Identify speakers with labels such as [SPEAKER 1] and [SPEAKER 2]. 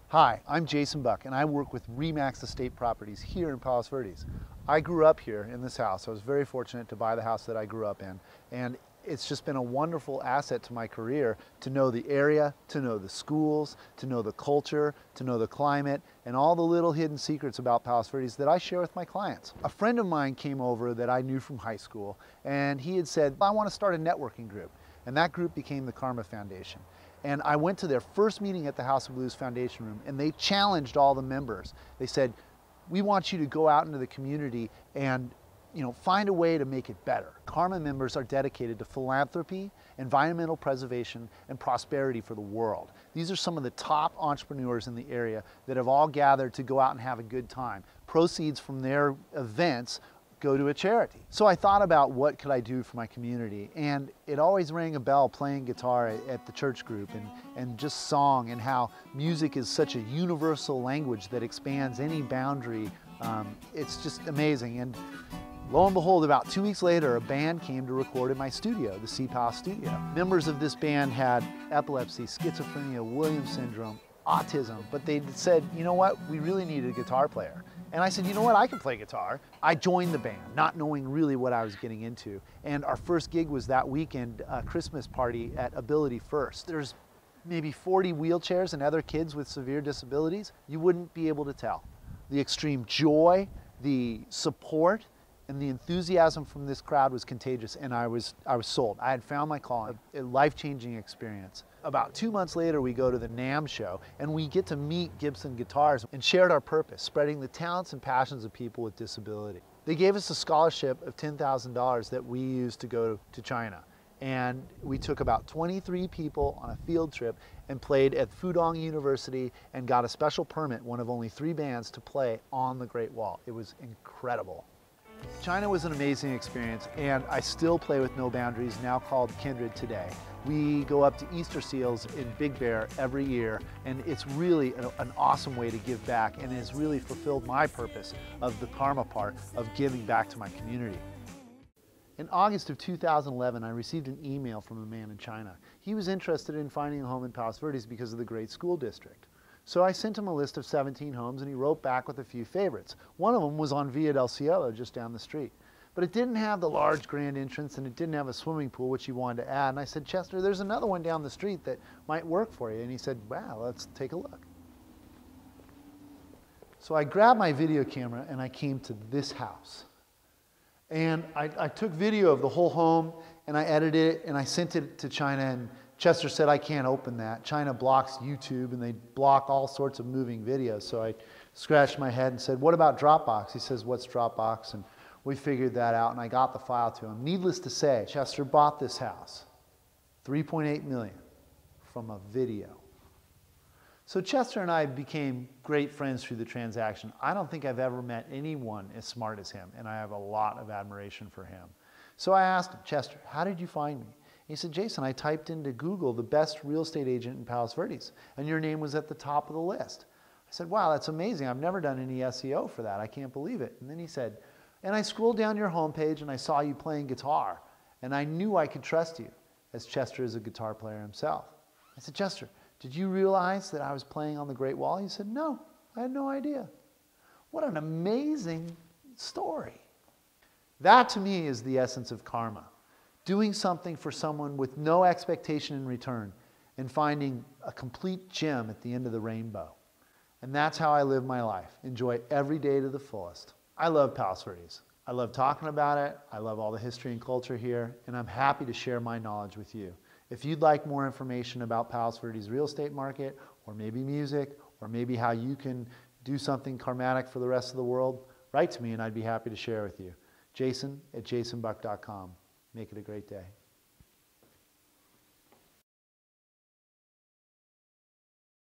[SPEAKER 1] Hi, I'm Jason Buck, and I work with RE/MAX Estate Properties here in Palos Verdes. I grew up here in this house. I was very fortunate to buy the house that I grew up in, and it's just been a wonderful asset to my career to know the area, to know the schools, to know the culture, to know the climate, and all the little hidden secrets about Palos Verdes that I share with my clients. A friend of mine came over that I knew from high school, and he had said, I want to start a networking group, and that group became the Karma Foundation. And I went to their first meeting at the House of Blues Foundation Room, and they challenged all the members. They said, we want you to go out into the community and find a way to make it better. Karma members are dedicated to philanthropy, environmental preservation, and prosperity for the world. These are some of the top entrepreneurs in the area that have all gathered to go out and have a good time. Proceeds from their events go to a charity. So I thought about what could I do for my community, and it always rang a bell playing guitar at the church group and just song, and how music is such a universal language that expands any boundary. It's just amazing. And lo and behold, about 2 weeks later, a band came to record in my studio, the CPAL studio. Members of this band had epilepsy, schizophrenia, Williams syndrome, autism, but they said, you know what, we really need a guitar player. And I said, you know what, I can play guitar. I joined the band, not knowing really what I was getting into. And our first gig was that weekend, a Christmas party at Ability First. There's maybe 40 wheelchairs and other kids with severe disabilities. You wouldn't be able to tell. The extreme joy, the support, and the enthusiasm from this crowd was contagious, and I was sold. I had found my calling, a life-changing experience. About 2 months later, we go to the NAMM show, and we get to meet Gibson Guitars and shared our purpose, spreading the talents and passions of people with disability. They gave us a scholarship of $10,000 that we used to go to China. And we took about 23 people on a field trip and played at Fudong University and got a special permit, one of only 3 bands, to play on the Great Wall. It was incredible. China was an amazing experience, and I still play with No Boundaries, now called Kindred today. We go up to Easter Seals in Big Bear every year, and it's really an awesome way to give back, and has really fulfilled my purpose of the karma part of giving back to my community. In August of 2011, I received an email from a man in China. He was interested in finding a home in Palos Verdes because of the great school district. So I sent him a list of 17 homes, and he wrote back with a few favorites. One of them was on Via del Cielo, just down the street. But it didn't have the large grand entrance, and it didn't have a swimming pool, which he wanted to add. And I said, Chester, there's another one down the street that might work for you. And he said, wow, let's take a look. So I grabbed my video camera, and I came to this house. And I took video of the whole home, and I edited it, and I sent it to China, and Chester said, I can't open that. China blocks YouTube, and they block all sorts of moving videos. So I scratched my head and said, what about Dropbox? He says, what's Dropbox? And we figured that out, and I got the file to him. Needless to say, Chester bought this house, $3.8 million, from a video. So Chester and I became great friends through the transaction. I don't think I've ever met anyone as smart as him, and I have a lot of admiration for him. So I asked him, Chester, how did you find me? He said, Jason, I typed into Google the best real estate agent in Palos Verdes, and your name was at the top of the list. I said, wow, that's amazing. I've never done any SEO for that. I can't believe it. And then he said, and I scrolled down your homepage, and I saw you playing guitar, and I knew I could trust you, as Chester is a guitar player himself. I said, Chester, did you realize that I was playing on the Great Wall? He said, no, I had no idea. What an amazing story. That, to me, is the essence of karma. Doing something for someone with no expectation in return, and finding a complete gem at the end of the rainbow. And that's how I live my life. Enjoy every day to the fullest. I love Palos Verdes. I love talking about it. I love all the history and culture here, and I'm happy to share my knowledge with you. If you'd like more information about Palos Verdes real estate market, or maybe music, or maybe how you can do something karmatic for the rest of the world, write to me and I'd be happy to share with you. Jason@jasonbuck.com. Make it a great day.